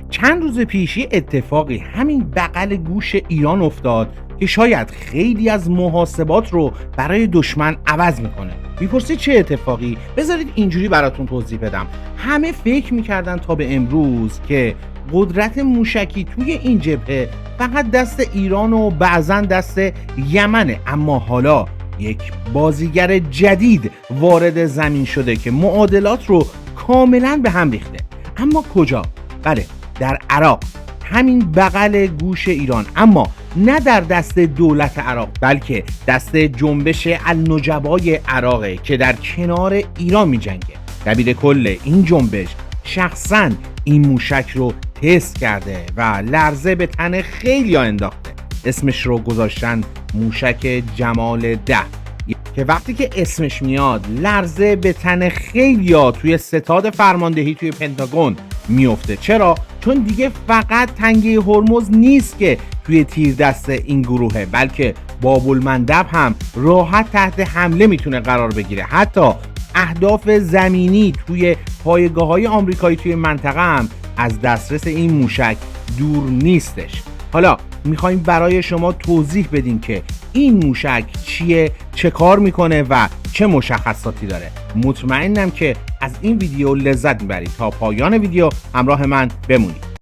چند روز پیش یه اتفاقی همین بغل گوش ایران افتاد که شاید خیلی از محاسبات رو برای دشمن عوض میکنه. میپرسید چه اتفاقی؟ بذارید اینجوری براتون توضیح بدم. همه فکر میکردن تا به امروز که قدرت موشکی توی این جبهه فقط دست ایران و بعضا دست یمنه، اما حالا یک بازیگر جدید وارد زمین شده که معادلات رو کاملا به هم ریخته. اما کجا؟ بله، در عراق، همین بغل گوش ایران، اما نه در دست دولت عراق بلکه دست جنبش النجبای عراقه که در کنار ایران می جنگه. دبیر کل این جنبش شخصا این موشک رو تست کرده و لرزه به تن خیلی ها انداخته. اسمش رو گذاشتن موشک جمال 10 که وقتی که اسمش میاد لرزه به تن خیلی ها توی ستاد فرماندهی توی پنتاگون میفته. چرا؟ چون دیگه فقط تنگه هرمز نیست که توی تیر دست این گروهه، بلکه باب المندب هم راحت تحت حمله میتونه قرار بگیره. حتی اهداف زمینی توی پایگاه‌های آمریکایی توی منطقه هم از دسترس این موشک دور نیستش. حالا میخوایم برای شما توضیح بدیم که این موشک چیه، چه کار میکنه و چه مشخصاتی داره. مطمئنم که از این ویدیو لذت میبرید. تا پایان ویدیو همراه من بمونید.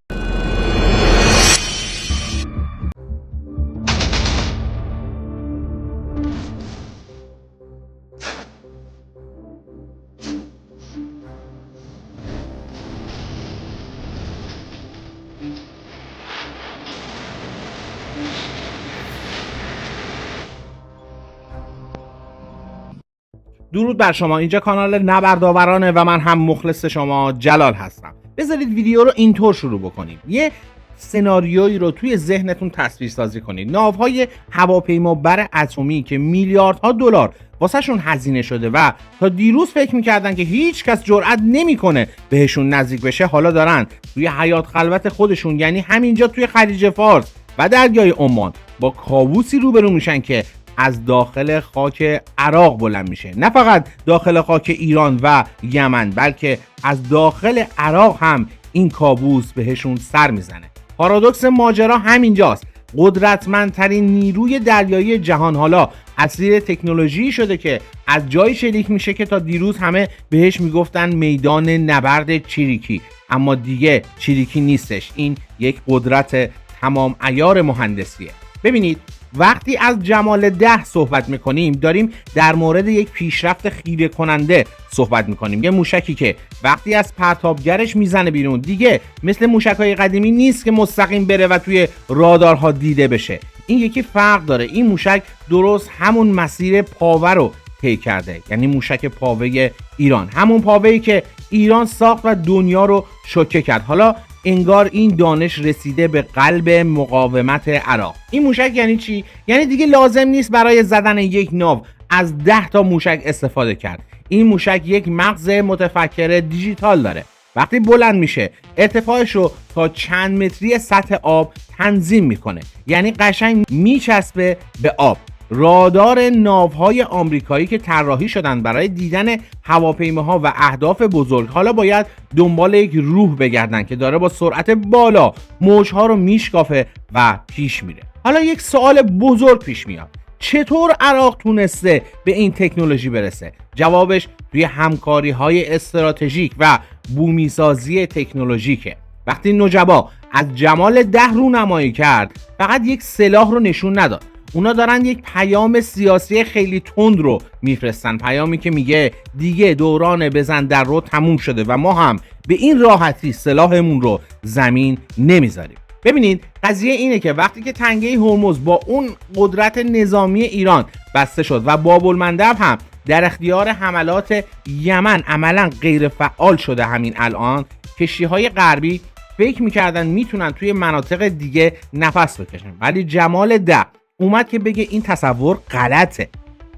درود بر شما، اینجا کانال نبردآورانه و من هم مخلص شما جلال هستم. بذارید ویدیو رو اینطور شروع بکنیم. یه سناریویی رو توی ذهنتون تصویر سازی کنید. ناوهای هواپیمابر اتمی که میلیاردها دلار واسهشون هزینه شده و تا دیروز فکر میکردن که هیچ کس جرئت نمیکنه بهشون نزدیک بشه، حالا دارن توی حیات خلوت خودشون، یعنی همینجا توی خلیج فارس و دریای عمان، با کابوسی روبرو میشن که از داخل خاک عراق بلند میشه. نه فقط داخل خاک ایران و یمن، بلکه از داخل عراق هم این کابوس بهشون سر میزنه. پارادوکس ماجرا همینجاست. قدرتمندترین نیروی دریایی جهان حالا اسیر تکنولوژی شده که از جایی شلیک میشه که تا دیروز همه بهش میگفتن میدان نبرد چریکی، اما دیگه چریکی نیستش. این یک قدرت تمام عیار مهندسیه. ببینید، وقتی از جمال 10 صحبت میکنیم داریم در مورد یک پیشرفت خیره کننده صحبت میکنیم. یه موشکی که وقتی از پرتابگرش میزنه بیرون دیگه مثل موشک‌های قدیمی نیست که مستقیم بره و توی رادارها دیده بشه. این یکی فرق داره. این موشک درست همون مسیر پاوه رو طی کرده، یعنی موشک پاوه ایران، همون پاوه‌ای که ایران ساخت و دنیا رو شوکه کرد. حالا انگار این دانش رسیده به قلب مقاومت عراق. این موشک یعنی چی؟ یعنی دیگه لازم نیست برای زدن یک ناو از 10 تا موشک استفاده کرد. این موشک یک مغز متفکر دیجیتال داره. وقتی بلند میشه ارتفاعش رو تا چند متری سطح آب تنظیم میکنه، یعنی قشنگ میچسبه به آب. رادار ناوهای آمریکایی که طراحی شدن برای دیدن هواپیماها و اهداف بزرگ حالا باید دنبال یک روح بگردن که داره با سرعت بالا موجها رو میشکافه و پیش میره. حالا یک سوال بزرگ پیش میاد: چطور عراق تونسته به این تکنولوژی برسه؟ جوابش توی همکاری‌های استراتژیک و بومیسازی تکنولوژیکه. وقتی نجبا از جمال 10 رونمایی کرد فقط یک سلاح رو نشون نداد، اونا دارن یک پیام سیاسی خیلی تند رو میفرستن، پیامی که میگه دیگه دوران بزن در رو تموم شده و ما هم به این راحتی سلاحمون رو زمین نمیذاریم. ببینید، قضیه اینه که وقتی که تنگه هرمز با اون قدرت نظامی ایران بسته شد و باب المندب هم در اختیار حملات یمن عملا غیر فعال شده، همین الان کشتی‌های غربی فکر میکردن میتونن توی مناطق دیگه نفس بکشن، ولی جمال 10 اومد که بگه این تصور غلطه.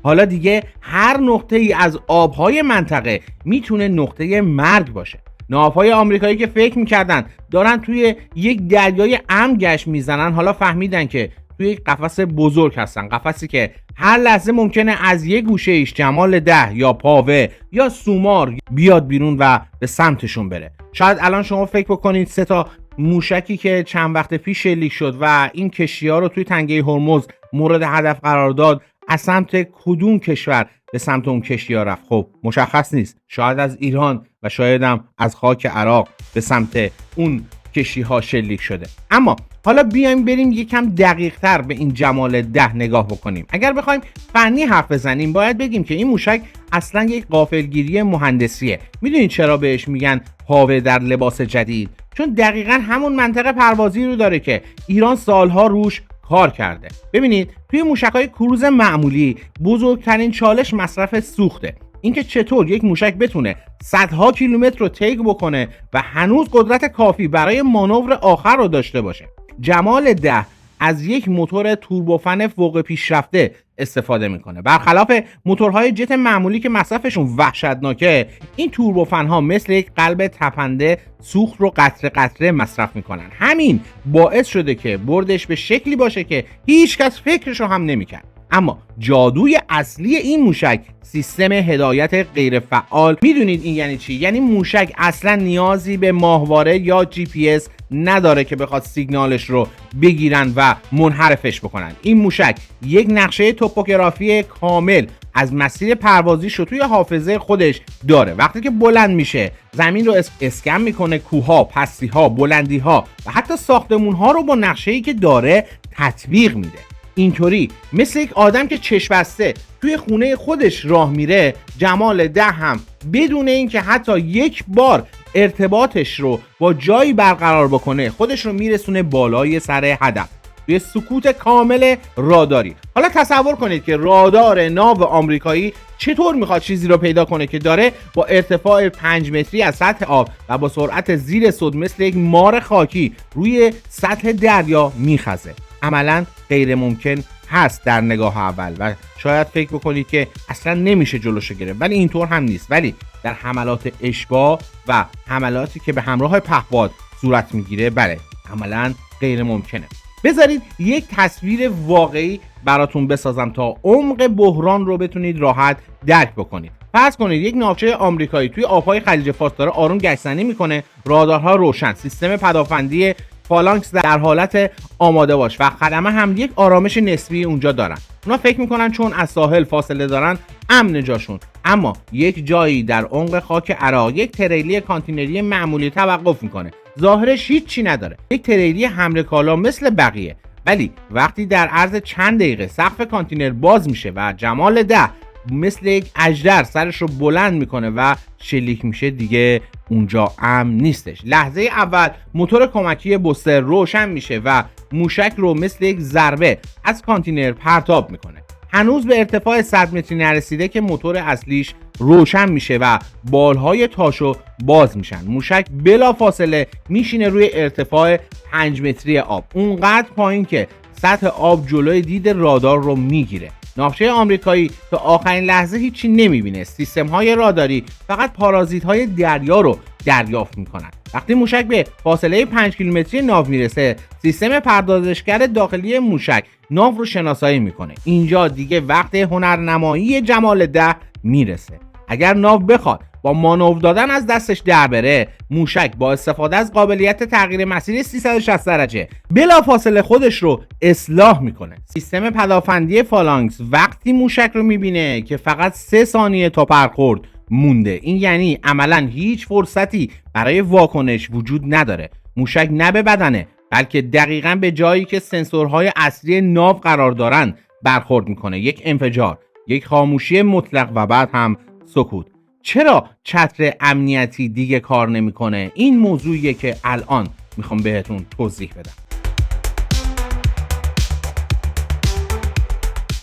حالا دیگه هر نقطه ای از آبهای منطقه میتونه نقطه مرگ باشه. ناوهای آمریکایی که فکر میکردن دارن توی یک دریای امن گشت میزنن حالا فهمیدن که توی یک قفس بزرگ هستن، قفسی که هر لحظه ممکنه از یک گوشه ایش جمال 10 یا پاوه یا سومار بیاد بیرون و به سمتشون بره. شاید الان شما فکر بکنید 3 تا موشکی که چند وقت پیش شلیک شد و این کشتی‌ها رو توی تنگه هرمز مورد هدف قرار داد از سمت کدوم کشور به سمت اون کشتی‌ها رفت؟ خب مشخص نیست. شاید از ایران و شاید هم از خاک عراق به سمت اون کشتی‌ها شلیک شده. اما حالا بیایم بریم یکم دقیق‌تر به این جمال 10 نگاه بکنیم. اگر بخوایم فنی حرف بزنیم باید بگیم که این موشک اصلا یک غافلگیری مهندسیه. میدونید چرا بهش میگن پاوه در لباس جدید؟ چون دقیقاً همون منطقه پروازی رو داره که ایران سالها روش کار کرده. ببینید توی موشک‌های کروز معمولی بزرگترین چالش مصرف سوخته. اینکه چطور یک موشک بتونه صدها کیلومتر رو طی بکنه و هنوز قدرت کافی برای مانور آخر رو داشته باشه. جمال 10 از یک موتور توربوفن فوق پیشرفته استفاده میکنه. برخلاف موتورهای جت معمولی که مصرفشون وحشتناکه، این توربوفن ها مثل یک قلب تپنده سوخت رو قطره قطره مصرف میکنن. همین باعث شده که بردش به شکلی باشه که هیچ کس فکرشو هم نمیکرد. اما جادوی اصلی این موشک سیستم هدایت غیر فعال. میدونید این یعنی چی؟ یعنی موشک اصلا نیازی به ماهواره یا جی پی اس نداره که بخواد سیگنالش رو بگیرن و منحرفش بکنن. این موشک یک نقشه توپوگرافی کامل از مسیر پروازیش رو توی حافظه خودش داره. وقتی که بلند میشه زمین رو اسکن میکنه، کوهها، پستیها، بلندیها و حتی ساختمونها رو با نقشه‌ای که داره تطبیق میده. اینطوری مثل یک آدم که چشم بسته توی خونه خودش راه میره، جمال 10 هم بدون اینکه حتی یک بار ارتباطش رو با جایی برقرار بکنه خودش رو میرسونه بالای سر هدف توی سکوت کامل راداری. حالا تصور کنید که رادار ناو آمریکایی چطور میخواد چیزی رو پیدا کنه که داره با ارتفاع 5 متری از سطح آب و با سرعت زیر صد مثل یک مار خاکی روی سطح دریا میخزه. عملاً غیر ممکن هست در نگاه اول و شاید فکر بکنید که اصلا نمیشه جلوشو گرفت، ولی اینطور هم نیست. ولی در حملات اشباع و حملاتی که به همراه پهپاد صورت میگیره بله عملاً غیر ممکنه. بذارید یک تصویر واقعی براتون بسازم تا عمق بحران رو بتونید راحت درک بکنید. فرض کنید یک ناوچه آمریکایی توی آبهای خلیج فارس داره آروم گشتنی میکنه، رادارها روشن، سیستم پدافندی فالانکس در حالت آماده باش و خدمه هم یک آرامش نسبی اونجا دارن. اونا فکر میکنن چون از ساحل فاصله دارن امن جاشون، اما یک جایی در عمق خاک عراق یک تریلی کانتینری معمولی توقف میکنه. ظاهرش هیچی نداره، یک تریلی حمل کالا مثل بقیه، ولی وقتی در عرض چند دقیقه سقف کانتینر باز میشه و جمال 10 مثل یک اژدر سرش رو بلند میکنه و شلیک میشه، دیگه اونجا امن نیستش. لحظه اول موتور کمکی بوستر روشن میشه و موشک رو مثل یک ضربه از کانتینر پرتاب میکنه. هنوز به ارتفاع 100 متری نرسیده که موتور اصلیش روشن میشه و بالهای تاشو باز میشن. موشک بلافاصله میشینه روی ارتفاع 5 متری آب، اونقدر پایین که سطح آب جلوی دید رادار رو میگیره. ناوچه آمریکایی تا آخرین لحظه هیچی نمیبینه. سیستم های راداری فقط پارازیت های دریا رو دریافت میکنن. وقتی موشک به فاصله 5 کیلومتری ناو میرسه، سیستم پردازشگر داخلی موشک ناو رو شناسایی میکنه. اینجا دیگه وقت هنرنمایی جمال 10 میرسه. اگر ناو بخواد با مانور دادن از دستش در بره، موشک با استفاده از قابلیت تغییر مسیر 360 درجه بلافاصله خودش رو اصلاح میکنه. سیستم پدافندی فالانکس وقتی موشک رو میبینه که فقط 3 ثانیه تا برخورد مونده، این یعنی عملا هیچ فرصتی برای واکنش وجود نداره. موشک نه به بدنه بلکه دقیقاً به جایی که سنسورهای اصلی ناو قرار دارن برخورد میکنه. یک انفجار، یک خاموشی مطلق و بعد هم سکوت. چرا چتر امنیتی دیگه کار نمیکنه؟ این موضوعیه که الان میخوام بهتون توضیح بدم.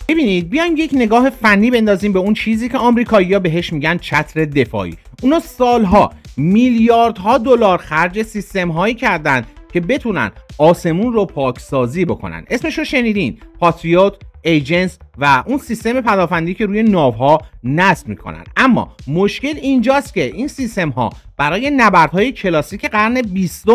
ببینید بیایم یک نگاه فنی بندازیم به اون چیزی که آمریکایی‌ها بهش میگن چتر دفاعی. اونا سالها میلیاردها دلار خرج سیستم‌هایی کردن که بتونن آسمون رو پاکسازی بکنن. اسمش رو شنیدین، پاتریوت، ایجنس و اون سیستم پدافندی که روی ناوها نصب میکنن. اما مشکل اینجاست که این سیستم ها برای نبردهای کلاسیک قرن 20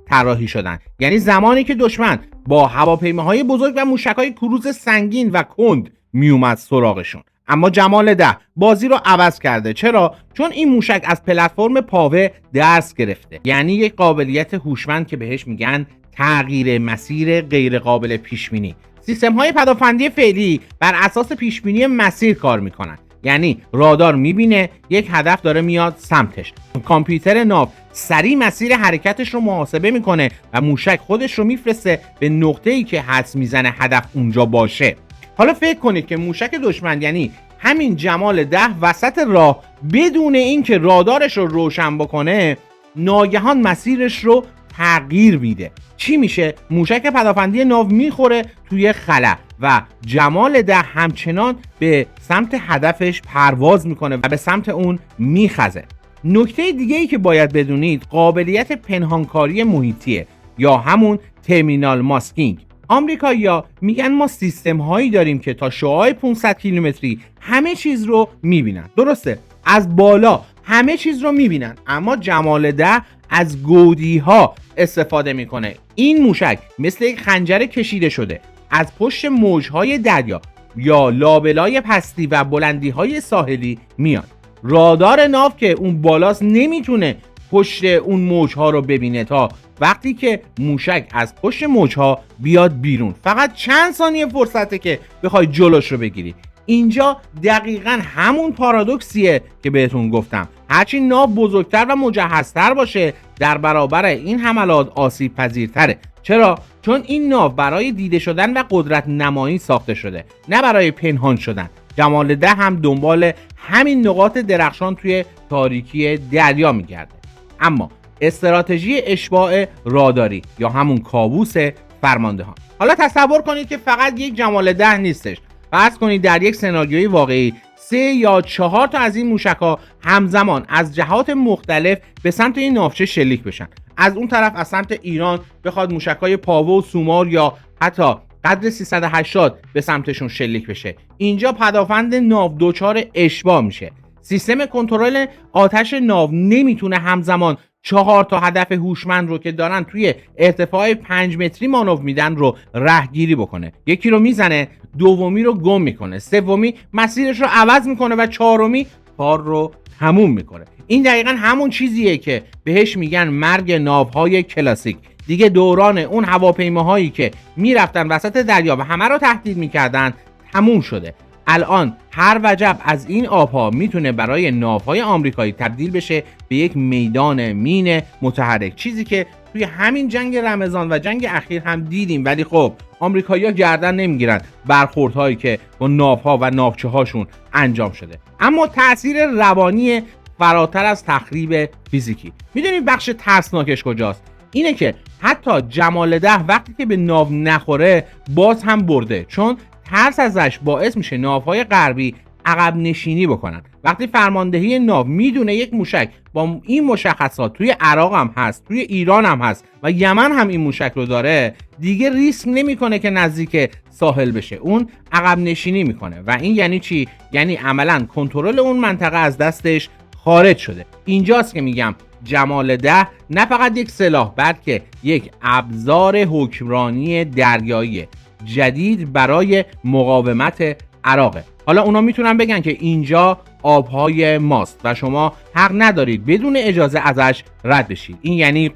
طراحی شدن، یعنی زمانی که دشمن با هواپیماهای بزرگ و موشک‌های کروز سنگین و کند میومد سراغشون. اما جمال 10 بازی رو عوض کرده. چرا؟ چون این موشک از پلتفرم پاوه درس گرفته، یعنی یک قابلیت هوشمند که بهش میگن تغییر مسیر غیر قابل پیش بینی. سیستم های پدافندی فعلی بر اساس پیش بینی مسیر کار میکنن، یعنی رادار میبینه یک هدف داره میاد سمتش، کامپیوتر ناو سریع مسیر حرکتش رو محاسبه میکنه و موشک خودش رو میفرسته به نقطه‌ای که حدس میزنه هدف اونجا باشه. حالا فکر کنید که موشک دشمن، یعنی همین جمال 10 وسط راه بدون اینکه رادارش رو روشن بکنه ناگهان مسیرش رو تغییر میده. چی میشه؟ موشک پدافندی ناو میخوره توی خلا و جمال 10 همچنان به سمت هدفش پرواز میکنه و به سمت اون میخزه. نکته دیگه ای که باید بدونید قابلیت پنهانکاری محیطیه یا همون ترمینال ماسکینگ. آمریکایی‌ها میگن ما سیستم هایی داریم که تا شعاع 500 کیلومتری همه چیز رو میبینن. درسته، از بالا همه چیز رو میبینن، اما جمال 10 از گودی ها استفاده میکنه. این موشک مثل یک خنجر کشیده شده از پشت موجهای دریا یا لابلای پستی و بلندی های ساحلی میاد. رادار ناو که اون بالاست نمیتونه پشت اون موجها رو ببینه تا وقتی که موشک از پشت موجها بیاد بیرون. فقط چند ثانیه فرصته که بخوای جلوش رو بگیری. اینجا دقیقاً همون پارادوکسیه که بهتون گفتم. هرچی ناو بزرگتر و مجهزتر باشه در برابر این حملات آسیب پذیرتره. چرا؟ چون این ناو برای دیده شدن و قدرت نمایی ساخته شده، نه برای پنهان شدن. جمال 10 هم دنبال همین نقاط درخشان توی تاریکی دریا میگرده. اما استراتژی اشباع راداری یا همون کابوس فرماندهان. حالا تصور کنید که فقط یک جمال 10 نیستش. فرض کنید در یک سناریوی واقعی 3 یا 4 تا از این موشک‌ها همزمان از جهات مختلف به سمت این ناوچه شلیک بشن. از اون طرف از سمت ایران بخواد موشک‌های پاوه و سومار یا حتی قدر 380 به سمتشون شلیک بشه. اینجا پدافند ناو دچار اشباع میشه. سیستم کنترل آتش ناو نمیتونه همزمان 4 تا هدف هوشمند رو که دارن توی ارتفاع 5 متری مانور میدن رو رهگیری بکنه. یکی رو میزنه، دومی رو گم میکنه، سومی مسیرش رو عوض میکنه و چهارمی کار رو تموم میکنه. این دقیقاً همون چیزیه که بهش میگن مرگ ناوهای کلاسیک. دیگه دوران اون هواپیماهایی که میرفتن وسط دریا و همه رو تهدید میکردن تموم شده. الان هر وجب از این آبها میتونه برای ناوهای آمریکایی تبدیل بشه به یک میدان مین متحرک، چیزی که توی همین جنگ رمضان و جنگ اخیر هم دیدیم. ولی خب آمریکایی‌ها گردن نمیگیرن برخوردهایی که با ناوها و ناوچه هاشون انجام شده. اما تاثیر روانی فراتر از تخریب فیزیکی. میدونید بخش ترسناکش کجاست؟ اینه که حتی جمال 10 وقتی که به ناو نخوره باز هم برده، چون ترس ازش باعث میشه ناوهای غربی عقب نشینی بکنن. وقتی فرماندهی ناو میدونه یک موشک با این مشخصات توی عراق هم هست، توی ایران هم هست و یمن هم این موشک رو داره، دیگه ریسک نمیکنه که نزدیک ساحل بشه، اون عقب نشینی میکنه. و این یعنی چی؟ یعنی عملا کنترل اون منطقه از دستش خارج شده. اینجاست که میگم جمال 10 نه فقط یک سلاح بلکه یک ابزار حکمرانی دریایی جدید برای مقاومت عراقه. حالا اونا میتونن بگن که اینجا آبهای ماست و شما حق ندارید بدون اجازه ازش رد بشید. این یعنی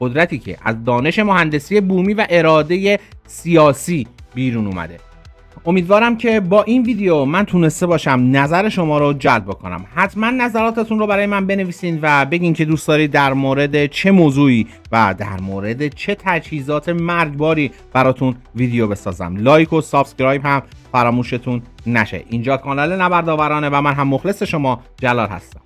قدرتی که از دانش مهندسی بومی و اراده سیاسی بیرون اومده. امیدوارم که با این ویدیو من تونسته باشم نظر شما رو جلب بکنم. حتما نظراتتون رو برای من بنویسین و بگین که دوست دارید در مورد چه موضوعی و در مورد چه تجهیزات مرگباری براتون ویدیو بسازم. لایک و سابسکرایب هم فراموشتون نشه. اینجا کانال نبردآورانه و من هم مخلص شما جلال هستم.